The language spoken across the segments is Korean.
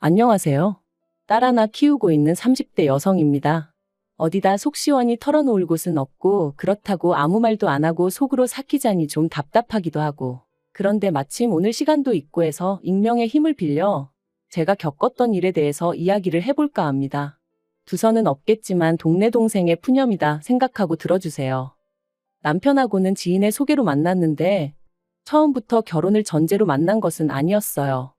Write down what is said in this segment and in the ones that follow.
안녕하세요. 딸 하나 키우고 있는 30대 여성입니다. 어디다 속 시원히 털어놓을 곳은 없고 그렇다고 아무 말도 안 하고 속으로 삭히자니 좀 답답하기도 하고. 그런데 마침 오늘 시간도 있고 해서 익명의 힘을 빌려 제가 겪었던 일에 대해서 이야기를 해볼까 합니다. 두서는 없겠지만 동네 동생의 푸념이다 생각하고 들어주세요. 남편하고는 지인의 소개로 만났는데 처음부터 결혼을 전제로 만난 것은 아니었어요.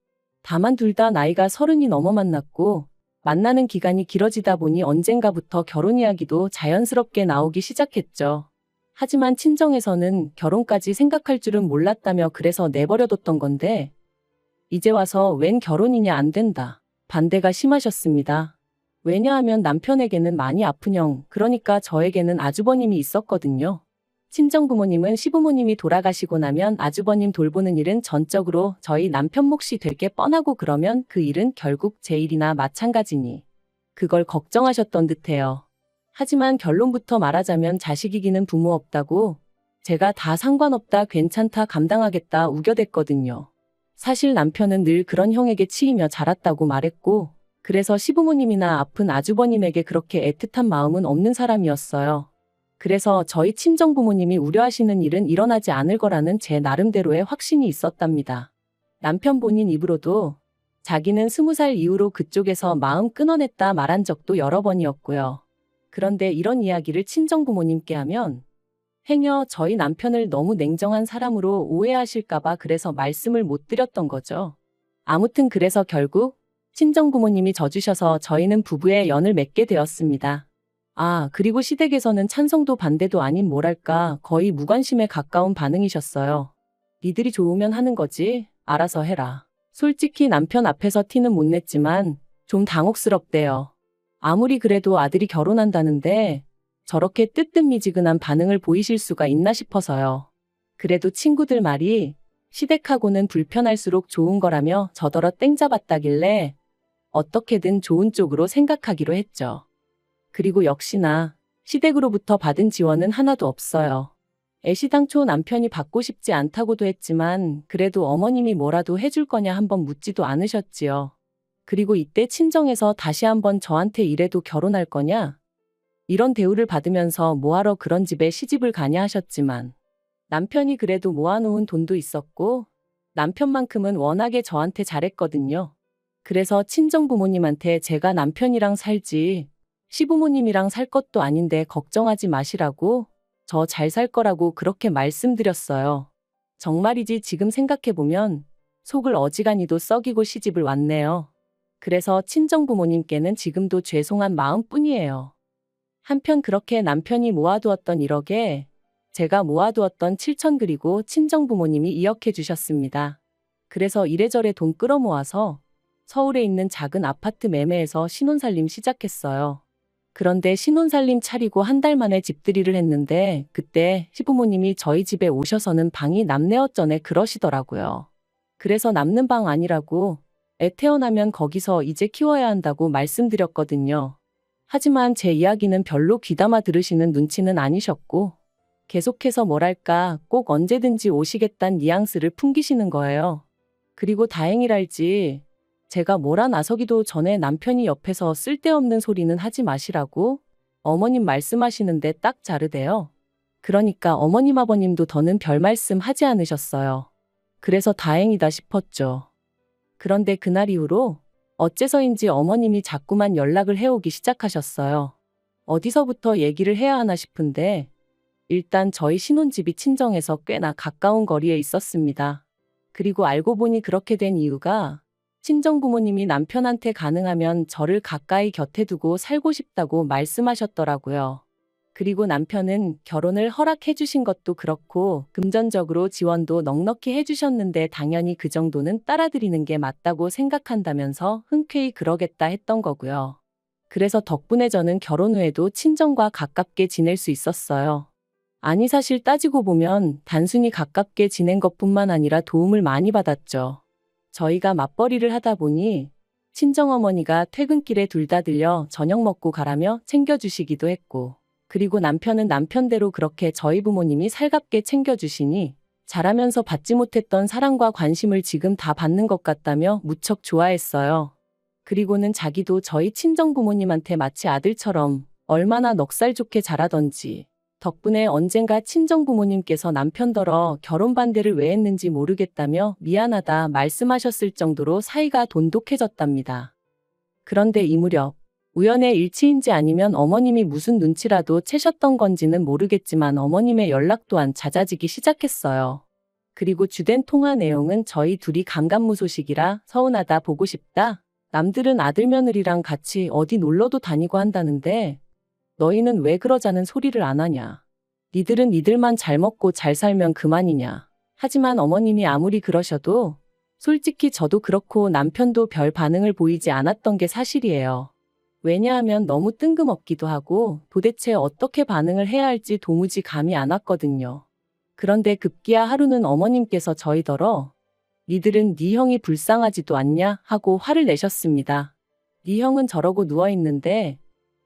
다만 둘 다 나이가 30이 넘어 만났고 만나는 기간이 길어지다 보니 언젠가부터 결혼 이야기도 자연스럽게 나오기 시작했죠. 하지만 친정에서는 결혼까지 생각할 줄은 몰랐다며 그래서 내버려뒀던 건데 이제 와서 웬 결혼이냐 안 된다. 반대가 심하셨습니다. 왜냐하면 남편에게는 많이 아픈 형, 그러니까 저에게는 아주버님이 있었거든요. 친정부모님은 시부모님이 돌아가시고 나면 아주버님 돌보는 일은 전적으로 저희 남편 몫이 될 게 뻔하고 그러면 그 일은 결국 제 일이나 마찬가지니 그걸 걱정하셨던 듯해요. 하지만 결론부터 말하자면 자식 이기는 부모 없다고 제가 다 상관없다 괜찮다 감당하겠다 우겨댔거든요. 사실 남편은 늘 그런 형에게 치이며 자랐다고 말했고 그래서 시부모님이나 아픈 아주버님에게 그렇게 애틋한 마음은 없는 사람이었어요. 그래서 저희 친정부모님이 우려하시는 일은 일어나지 않을 거라는 제 나름대로의 확신이 있었답니다. 남편 본인 입으로도 자기는 20살 이후로 그쪽에서 마음 끊어냈다 말한 적도 여러 번이었고요. 그런데 이런 이야기를 친정부모님께 하면 행여 저희 남편을 너무 냉정한 사람으로 오해하실까봐 그래서 말씀을 못 드렸던 거죠. 아무튼 그래서 결국 친정부모님이 져주셔서 저희는 부부의 연을 맺게 되었습니다. 그리고 시댁에서는 찬성도 반대도 아닌 뭐랄까 거의 무관심에 가까운 반응이셨어요. 니들이 좋으면 하는 거지 알아서 해라. 솔직히 남편 앞에서 티는 못 냈지만 좀 당혹스럽대요. 아무리 그래도 아들이 결혼한다는데 저렇게 뜨뜻미지근한 반응을 보이실 수가 있나 싶어서요. 그래도 친구들 말이 시댁하고는 불편할수록 좋은 거라며 저더러 땡 잡았다길래 어떻게든 좋은 쪽으로 생각하기로 했죠. 그리고 역시나 시댁으로부터 받은 지원은 하나도 없어요. 애시당초 남편이 받고 싶지 않다고도 했지만 그래도 어머님이 뭐라도 해줄 거냐 한번 묻지도 않으셨지요. 그리고 이때 친정에서 다시 한번 저한테 이래도 결혼할 거냐? 이런 대우를 받으면서 뭐하러 그런 집에 시집을 가냐 하셨지만 남편이 그래도 모아놓은 돈도 있었고 남편만큼은 워낙에 저한테 잘했거든요. 그래서 친정부모님한테 제가 남편이랑 살지 시부모님이랑 살 것도 아닌데 걱정하지 마시라고 저 잘 살 거라고 그렇게 말씀드렸어요. 정말이지 지금 생각해보면 속을 어지간히도 썩이고 시집을 왔네요. 그래서 친정부모님께는 지금도 죄송한 마음뿐이에요. 한편 그렇게 남편이 모아두었던 1억에 제가 모아두었던 7천 그리고 친정부모님이 2억 해주셨습니다. 그래서 이래저래 돈 끌어모아서 서울에 있는 작은 아파트 매매해서 신혼살림 시작했어요. 그런데 신혼살림 차리고 한 달 만에 집들이를 했는데 그때 시부모님이 저희 집에 오셔서는 방이 남네 어쩌네 그러시더라고요. 그래서 남는 방 아니라고 애 태어나면 거기서 이제 키워야 한다고 말씀드렸거든요. 하지만 제 이야기는 별로 귀담아 들으시는 눈치는 아니셨고 계속해서 뭐랄까 꼭 언제든지 오시겠다는 뉘앙스를 풍기시는 거예요. 그리고 다행이랄지 제가 뭐라 나서기도 전에 남편이 옆에서 쓸데없는 소리는 하지 마시라고 어머님 말씀하시는데 딱 자르대요. 그러니까 어머님 아버님도 더는 별 말씀 하지 않으셨어요. 그래서 다행이다 싶었죠. 그런데 그날 이후로 어째서인지 어머님이 자꾸만 연락을 해오기 시작하셨어요. 어디서부터 얘기를 해야 하나 싶은데 일단 저희 신혼집이 친정에서 꽤나 가까운 거리에 있었습니다. 그리고 알고 보니 그렇게 된 이유가 친정부모님이 남편한테 가능하면 저를 가까이 곁에 두고 살고 싶다고 말씀하셨더라고요. 그리고 남편은 결혼을 허락해 주신 것도 그렇고 금전적으로 지원도 넉넉히 해주셨는데 당연히 그 정도는 따라드리는 게 맞다고 생각한다면서 흔쾌히 그러겠다 했던 거고요. 그래서 덕분에 저는 결혼 후에도 친정과 가깝게 지낼 수 있었어요. 아니 사실 따지고 보면 단순히 가깝게 지낸 것뿐만 아니라 도움을 많이 받았죠. 저희가 맞벌이를 하다 보니 친정어머니가 퇴근길에 둘 다 들려 저녁 먹고 가라며 챙겨주시기도 했고 그리고 남편은 남편대로 그렇게 저희 부모님이 살갑게 챙겨주시니 자라면서 받지 못했던 사랑과 관심을 지금 다 받는 것 같다며 무척 좋아했어요. 그리고는 자기도 저희 친정 부모님한테 마치 아들처럼 얼마나 넉살 좋게 자라던지 덕분에 언젠가 친정 부모님께서 남편더러 결혼 반대를 왜 했는지 모르겠다며 미안하다 말씀하셨을 정도로 사이가 돈독해졌답니다. 그런데 이 무렵 우연의 일치인지 아니면 어머님이 무슨 눈치라도 채셨던 건지는 모르겠지만 어머님의 연락 또한 잦아지기 시작했어요. 그리고 주된 통화 내용은 저희 둘이 감감무소식이라 서운하다 보고 싶다. 남들은 아들 며느리랑 같이 어디 놀러도 다니고 한다는데 너희는 왜 그러자는 소리를 안 하냐. 니들은 니들만 잘 먹고 잘 살면 그만이냐. 하지만 어머님이 아무리 그러셔도 솔직히 저도 그렇고 남편도 별 반응을 보이지 않았던 게 사실이에요. 왜냐하면 너무 뜬금없기도 하고 도대체 어떻게 반응을 해야 할지 도무지 감이 안 왔거든요. 그런데 급기야 하루는 어머님께서 저희더러 니들은 니 형이 불쌍하지도 않냐 하고 화를 내셨습니다. 니 형은 저러고 누워있는데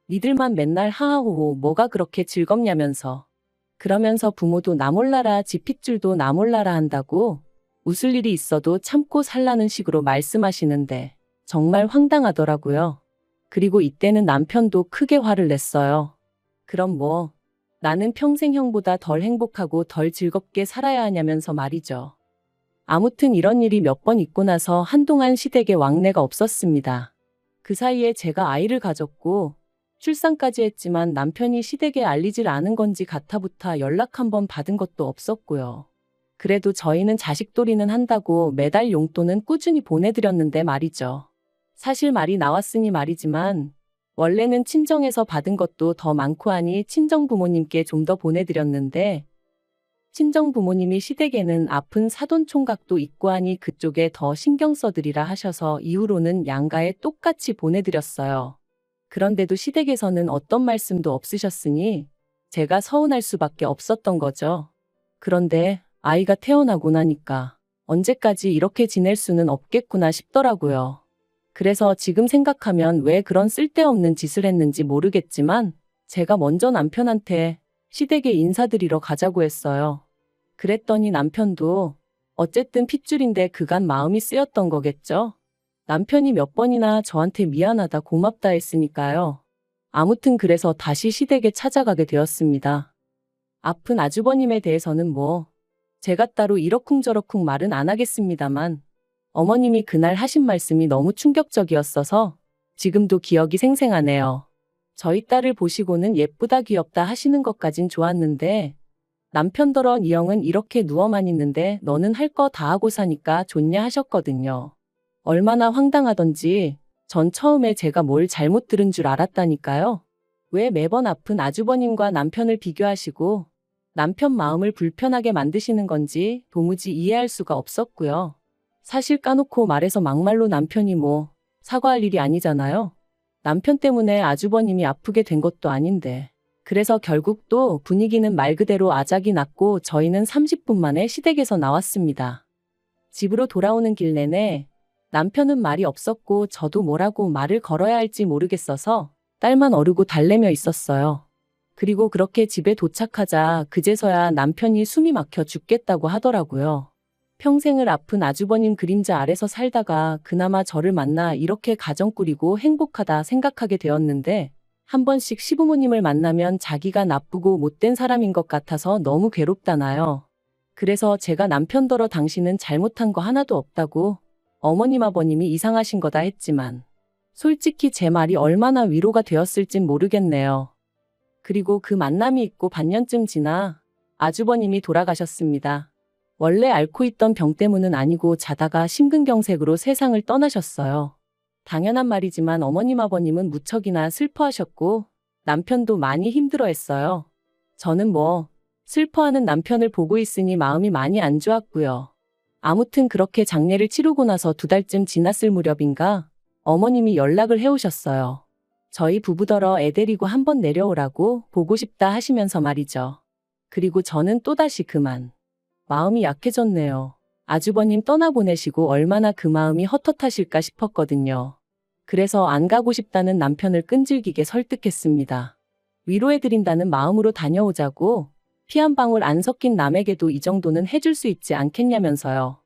니들만 맨날 하하호호 뭐가 그렇게 즐겁냐면서. 그러면서 부모도 나 몰라라 지 핏줄도 나 몰라라 한다고 웃을 일이 있어도 참고 살라는 식으로 말씀하시는데 정말 황당하더라고요. 그리고 이때는 남편도 크게 화를 냈어요. 그럼 뭐 나는 평생 형보다 덜 행복하고 덜 즐겁게 살아야 하냐면서 말이죠. 아무튼 이런 일이 몇 번 있고 나서 한동안 시댁에 왕래가 없었습니다. 그 사이에 제가 아이를 가졌고 출산까지 했지만 남편이 시댁에 알리질 않은 건지 가타부타 연락 한 번 받은 것도 없었고요. 그래도 저희는 자식돌이는 한다고 매달 용돈은 꾸준히 보내드렸는데 말이죠. 사실 말이 나왔으니 말이지만 원래는 친정에서 받은 것도 더 많고 하니 친정 부모님께 좀 더 보내드렸는데 친정 부모님이 시댁에는 아픈 사돈 총각도 있고 하니 그쪽에 더 신경 써드리라 하셔서 이후로는 양가에 똑같이 보내드렸어요. 그런데도 시댁에서는 어떤 말씀도 없으셨으니 제가 서운할 수밖에 없었던 거죠. 그런데 아이가 태어나고 나니까 언제까지 이렇게 지낼 수는 없겠구나 싶더라고요. 그래서 지금 생각하면 왜 그런 쓸데없는 짓을 했는지 모르겠지만 제가 먼저 남편한테 시댁에 인사드리러 가자고 했어요. 그랬더니 남편도 어쨌든 핏줄인데 그간 마음이 쓰였던 거겠죠? 남편이 몇 번이나 저한테 미안하다 고맙다 했으니까요. 아무튼 그래서 다시 시댁에 찾아가게 되었습니다. 아픈 아주버님에 대해서는 뭐 제가 따로 이러쿵저러쿵 말은 안 하겠습니다만 어머님이 그날 하신 말씀이 너무 충격적이었어서 지금도 기억이 생생하네요. 저희 딸을 보시고는 예쁘다 귀엽다 하시는 것까진 좋았는데 남편더러 니 형은 이렇게 누워만 있는데 너는 할 거 다 하고 사니까 좋냐 하셨거든요. 얼마나 황당하던지 전 처음에 제가 뭘 잘못 들은 줄 알았다니까요. 왜 매번 아픈 아주버님과 남편을 비교하시고 남편 마음을 불편하게 만드시는 건지 도무지 이해할 수가 없었고요. 사실 까놓고 말해서 막말로 남편이 뭐 사과할 일이 아니잖아요. 남편 때문에 아주버님이 아프게 된 것도 아닌데. 그래서 결국 또 분위기는 말 그대로 아작이 났고 저희는 30분 만에 시댁에서 나왔습니다. 집으로 돌아오는 길 내내 남편은 말이 없었고 저도 뭐라고 말을 걸어야 할지 모르겠어서 딸만 어르고 달래며 있었어요. 그리고 그렇게 집에 도착하자 그제서야 남편이 숨이 막혀 죽겠다고 하더라고요. 평생을 아픈 아주버님 그림자 아래서 살다가 그나마 저를 만나 이렇게 가정 꾸리고 행복하다 생각하게 되었는데 한 번씩 시부모님을 만나면 자기가 나쁘고 못된 사람인 것 같아서 너무 괴롭다나요. 그래서 제가 남편더러 당신은 잘못한 거 하나도 없다고 어머님 아버님이 이상하신 거다 했지만 솔직히 제 말이 얼마나 위로가 되었을진 모르겠네요. 그리고 그 만남이 있고 반년쯤 지나 아주버님이 돌아가셨습니다. 원래 앓고 있던 병 때문은 아니고 자다가 심근경색으로 세상을 떠나셨어요. 당연한 말이지만 어머님 아버님은 무척이나 슬퍼하셨고 남편도 많이 힘들어했어요. 저는 뭐 슬퍼하는 남편을 보고 있으니 마음이 많이 안 좋았고요. 아무튼 그렇게 장례를 치르고 나서 2달쯤 지났을 무렵인가 어머님이 연락을 해오셨어요. 저희 부부더러 애 데리고 한번 내려오라고 보고 싶다 하시면서 말이죠. 그리고 저는 또다시 그만 마음이 약해졌네요. 아주버님 떠나보내시고 얼마나 그 마음이 헛헛하실까 싶었거든요. 그래서 안 가고 싶다는 남편을 끈질기게 설득했습니다. 위로해드린다는 마음으로 다녀오자고 피 한 방울 안 섞인 남에게도 이 정도는 해줄 수 있지 않겠냐면서요.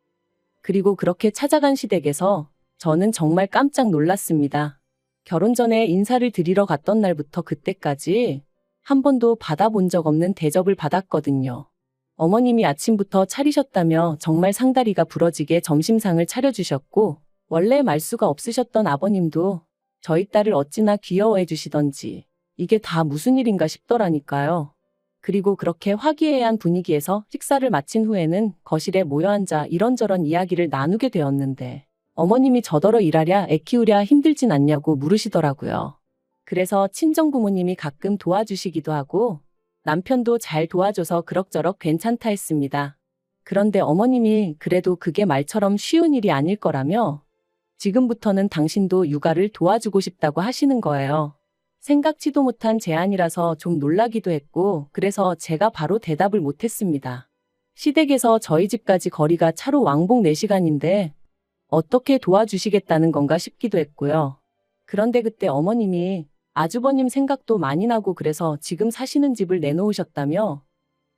그리고 그렇게 찾아간 시댁에서 저는 정말 깜짝 놀랐습니다. 결혼 전에 인사를 드리러 갔던 날부터 그때까지 한 번도 받아본 적 없는 대접을 받았거든요. 어머님이 아침부터 차리셨다며 정말 상다리가 부러지게 점심상을 차려주셨고, 원래 말수가 없으셨던 아버님도 저희 딸을 어찌나 귀여워해 주시던지 이게 다 무슨 일인가 싶더라니까요. 그리고 그렇게 화기애애한 분위기에서 식사를 마친 후에는 거실에 모여 앉아 이런저런 이야기를 나누게 되었는데, 어머님이 저더러 일하랴 애 키우랴 힘들진 않냐고 물으시더라고요. 그래서 친정부모님이 가끔 도와주시기도 하고 남편도 잘 도와줘서 그럭저럭 괜찮다 했습니다. 그런데 어머님이 그래도 그게 말처럼 쉬운 일이 아닐 거라며 지금부터는 당신도 육아를 도와주고 싶다고 하시는 거예요. 생각지도 못한 제안이라서 좀 놀라기도 했고, 그래서 제가 바로 대답을 못했습니다. 시댁에서 저희 집까지 거리가 차로 왕복 4시간인데 어떻게 도와주시겠다는 건가 싶기도 했고요. 그런데 그때 어머님이 아주버님 생각도 많이 나고 그래서 지금 사시는 집을 내놓으셨다며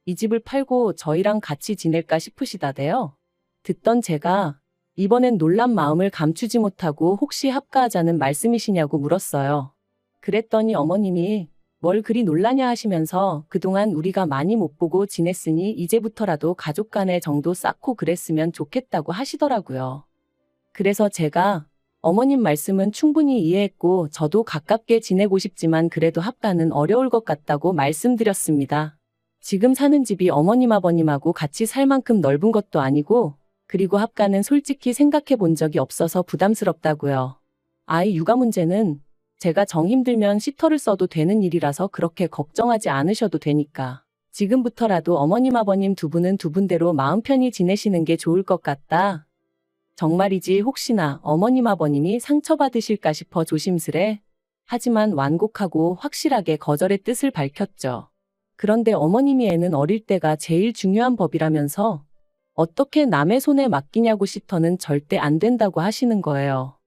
이 집을 팔고 저희랑 같이 지낼까 싶으시다대요. 듣던 제가 이번엔 놀란 마음을 감추지 못하고 혹시 합가하자는 말씀이시냐고 물었어요. 그랬더니 어머님이 뭘 그리 놀라냐 하시면서 그동안 우리가 많이 못 보고 지냈으니 이제부터라도 가족 간의 정도 쌓고 그랬으면 좋겠다고 하시더라고요. 그래서 제가 어머님 말씀은 충분히 이해했고 저도 가깝게 지내고 싶지만 그래도 합가는 어려울 것 같다고 말씀드렸습니다. 지금 사는 집이 어머님 아버님하고 같이 살 만큼 넓은 것도 아니고, 그리고 합가는 솔직히 생각해 본 적이 없어서 부담스럽다고요. 아이 육아 문제는 제가 정 힘들면 시터를 써도 되는 일이라서 그렇게 걱정하지 않으셔도 되니까 지금부터라도 어머님 아버님 두 분은 두 분대로 마음 편히 지내시는 게 좋을 것 같다. 정말이지 혹시나 어머님 아버님이 상처받으실까 싶어 조심스레 하지만 완곡하고 확실하게 거절의 뜻을 밝혔죠. 그런데 어머님이 애는 어릴 때가 제일 중요한 법이라면서 어떻게 남의 손에 맡기냐고 시터는 절대 안 된다고 하시는 거예요.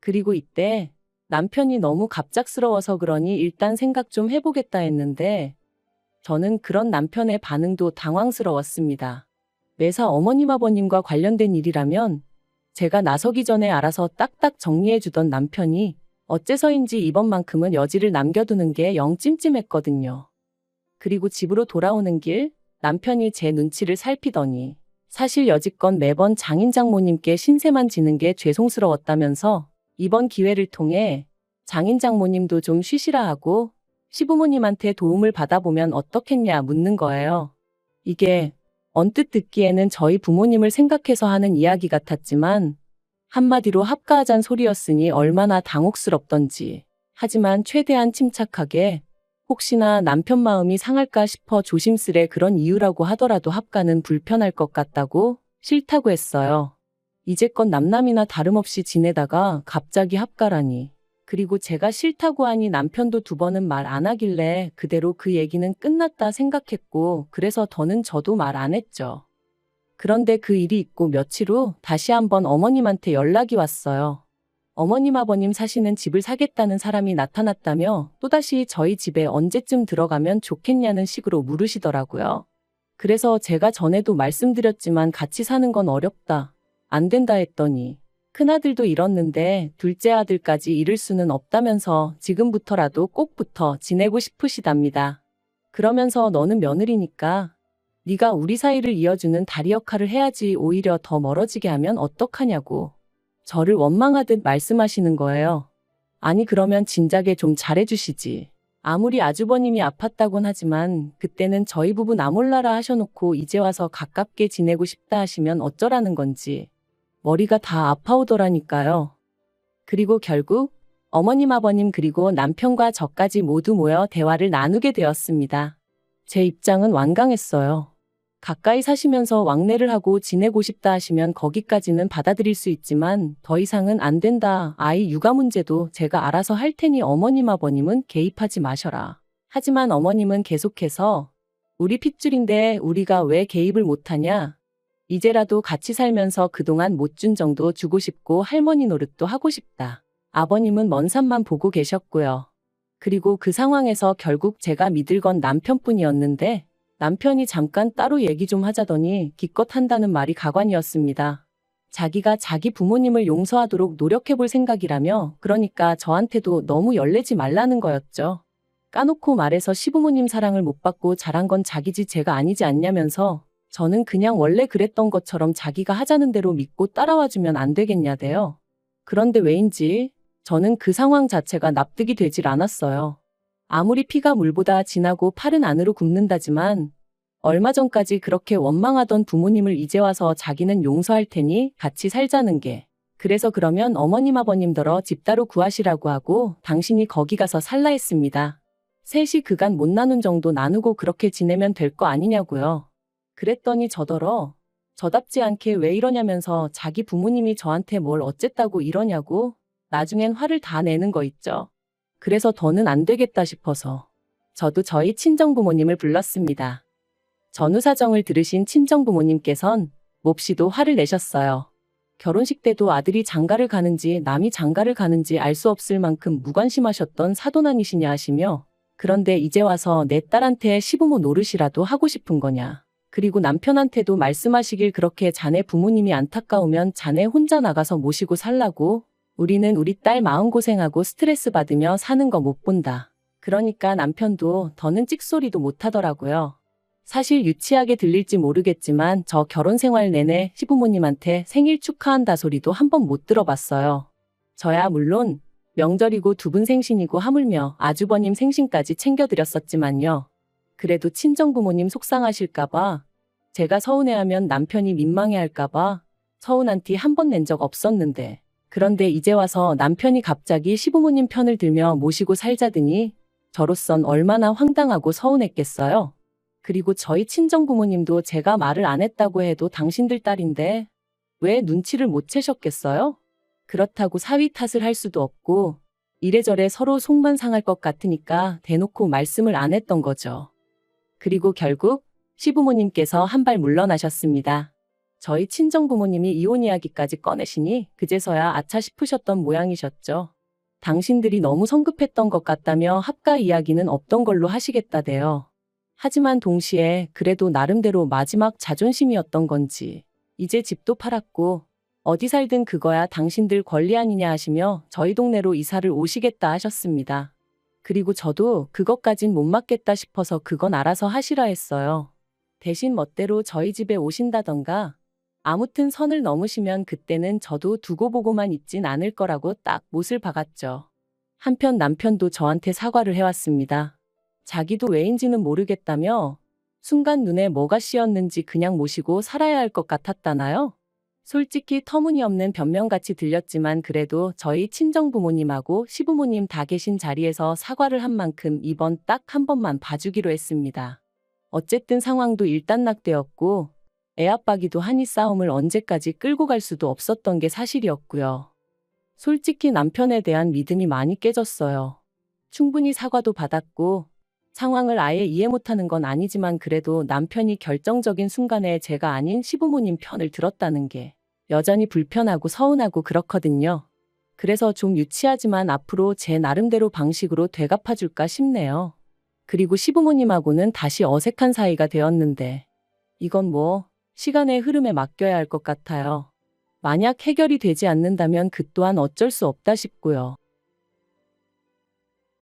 그리고 이때 남편이 너무 갑작스러워서 그러니 일단 생각 좀 해보겠다 했는데 저는 그런 남편의 반응도 당황스러웠습니다. 매사 어머님 아버님과 관련된 일이라면 제가 나서기 전에 알아서 딱딱 정리해주던 남편이 어째서인지 이번만큼은 여지를 남겨두는 게 영 찜찜했거든요. 그리고 집으로 돌아오는 길 남편이 제 눈치를 살피더니 사실 여지껏 매번 장인 장모님께 신세만 지는 게 죄송스러웠다면서 이번 기회를 통해 장인 장모님도 좀 쉬시라 하고 시부모님한테 도움을 받아보면 어떻겠냐 묻는 거예요. 이게 언뜻 듣기에는 저희 부모님을 생각해서 하는 이야기 같았지만 한마디로 합가하잔 소리였으니 얼마나 당혹스럽던지. 하지만 최대한 침착하게 혹시나 남편 마음이 상할까 싶어 조심스레 그런 이유라고 하더라도 합가는 불편할 것 같다고 싫다고 했어요. 이제껏 남남이나 다름없이 지내다가 갑자기 합가라니. 그리고 제가 싫다고 하니 남편도 2번은 말 안 하길래 그대로 그 얘기는 끝났다 생각했고 그래서 더는 저도 말 안 했죠. 그런데 그 일이 있고 며칠 후 다시 한번 어머님한테 연락이 왔어요. 어머님 아버님 사시는 집을 사겠다는 사람이 나타났다며 또다시 저희 집에 언제쯤 들어가면 좋겠냐는 식으로 물으시더라고요. 그래서 제가 전에도 말씀드렸지만 같이 사는 건 어렵다. 안 된다 했더니 큰아들도 잃었는데 둘째 아들까지 잃을 수는 없다면서 지금부터라도 꼭 붙어 지내고 싶으시답니다. 그러면서 너는 며느리니까 네가 우리 사이를 이어주는 다리 역할을 해야지 오히려 더 멀어지게 하면 어떡하냐고 저를 원망하듯 말씀하시는 거예요. 아니 그러면 진작에 좀 잘해주시지. 아무리 아주버님이 아팠다곤 하지만 그때는 저희 부부 나 몰라라 하셔놓고 이제 와서 가깝게 지내고 싶다 하시면 어쩌라는 건지 머리가 다 아파오더라니까요. 그리고 결국 어머님 아버님 그리고 남편과 저까지 모두 모여 대화를 나누게 되었습니다. 제 입장은 완강했어요. 가까이 사시면서 왕래를 하고 지내고 싶다 하시면 거기까지는 받아들일 수 있지만 더 이상은 안 된다. 아이 육아 문제도 제가 알아서 할 테니 어머님 아버님은 개입하지 마셔라. 하지만 어머님은 계속해서 우리 핏줄인데 우리가 왜 개입을 못하냐. 이제라도 같이 살면서 그동안 못 준 정도 주고 싶고 할머니 노릇도 하고 싶다. 아버님은 먼 산만 보고 계셨고요. 그리고 그 상황에서 결국 제가 믿을 건 남편뿐이었는데 남편이 잠깐 따로 얘기 좀 하자더니 기껏 한다는 말이 가관이었습니다. 자기가 자기 부모님을 용서하도록 노력해볼 생각이라며 그러니까 저한테도 너무 열내지 말라는 거였죠. 까놓고 말해서 시부모님 사랑을 못 받고 자란 건 자기지 제가 아니지 않냐면서 저는 그냥 원래 그랬던 것처럼 자기가 하자는 대로 믿고 따라와주면 안 되겠냐대요. 그런데 왜인지 저는 그 상황 자체가 납득이 되질 않았어요. 아무리 피가 물보다 진하고 팔은 안으로 굽는다지만 얼마 전까지 그렇게 원망하던 부모님을 이제 와서 자기는 용서할 테니 같이 살자는 게 그래서 그러면 어머님 아버님더러 집 따로 구하시라고 하고 당신이 거기 가서 살라 했습니다. 셋이 그간 못 나눈 정도 나누고 그렇게 지내면 될 거 아니냐고요. 그랬더니 저더러 저답지 않게 왜 이러냐면서 자기 부모님이 저한테 뭘 어쨌다고 이러냐고 나중엔 화를 다 내는 거 있죠. 그래서 더는 안 되겠다 싶어서 저도 저희 친정부모님을 불렀습니다. 전후 사정을 들으신 친정부모님께선 몹시도 화를 내셨어요. 결혼식 때도 아들이 장가를 가는지 남이 장가를 가는지 알 수 없을 만큼 무관심하셨던 사돈 아니시냐 하시며 그런데 이제 와서 내 딸한테 시부모 노릇이라도 하고 싶은 거냐. 그리고 남편한테도 말씀하시길 그렇게 자네 부모님이 안타까우면 자네 혼자 나가서 모시고 살라고 우리는 우리 딸 마음고생하고 스트레스 받으며 사는 거 못 본다. 그러니까 남편도 더는 찍소리도 못 하더라고요. 사실 유치하게 들릴지 모르겠지만 저 결혼 생활 내내 시부모님한테 생일 축하한다 소리도 한 번 못 들어봤어요. 저야 물론 명절이고 두 분 생신이고 하물며 아주버님 생신까지 챙겨드렸었지만요. 그래도 친정부모님 속상하실까봐 제가 서운해하면 남편이 민망해할까봐 서운한 티 한 번 낸 적 없었는데 그런데 이제 와서 남편이 갑자기 시부모님 편을 들며 모시고 살자더니 저로선 얼마나 황당하고 서운했겠어요. 그리고 저희 친정부모님도 제가 말을 안 했다고 해도 당신들 딸인데 왜 눈치를 못 채셨겠어요? 그렇다고 사위 탓을 할 수도 없고 이래저래 서로 속만 상할 것 같으니까 대놓고 말씀을 안 했던 거죠. 그리고 결국 시부모님께서 한 발 물러나셨습니다. 저희 친정부모님이 이혼 이야기까지 꺼내시니 그제서야 아차 싶으셨던 모양이셨죠. 당신들이 너무 성급했던 것 같다며 합가 이야기는 없던 걸로 하시겠다대요. 하지만 동시에 그래도 나름대로 마지막 자존심이었던 건지 이제 집도 팔았고 어디 살든 그거야 당신들 권리 아니냐 하시며 저희 동네로 이사를 오시겠다 하셨습니다. 그리고 저도 그것까진 못 맡겠다 싶어서 그건 알아서 하시라 했어요. 대신 멋대로 저희 집에 오신다던가 아무튼 선을 넘으시면 그때는 저도 두고 보고만 있진 않을 거라고 딱 못을 박았죠. 한편 남편도 저한테 사과를 해왔습니다. 자기도 왜인지는 모르겠다며 순간 눈에 뭐가 씌었는지 그냥 모시고 살아야 할 것 같았다나요? 솔직히 터무니없는 변명같이 들렸지만 그래도 저희 친정부모님하고 시부모님 다 계신 자리에서 사과를 한 만큼 이번 딱 한 번만 봐주기로 했습니다. 어쨌든 상황도 일단락되었고 애아빠기도 하니 싸움을 언제까지 끌고 갈 수도 없었던 게 사실이었고요. 솔직히 남편에 대한 믿음이 많이 깨졌어요. 충분히 사과도 받았고 상황을 아예 이해 못하는 건 아니지만 그래도 남편이 결정적인 순간에 제가 아닌 시부모님 편을 들었다는 게 여전히 불편하고 서운하고 그렇거든요. 그래서 좀 유치하지만 앞으로 제 나름대로 방식으로 되갚아줄까 싶네요. 그리고 시부모님하고는 다시 어색한 사이가 되었는데 이건 뭐 시간의 흐름에 맡겨야 할 것 같아요. 만약 해결이 되지 않는다면 그 또한 어쩔 수 없다 싶고요.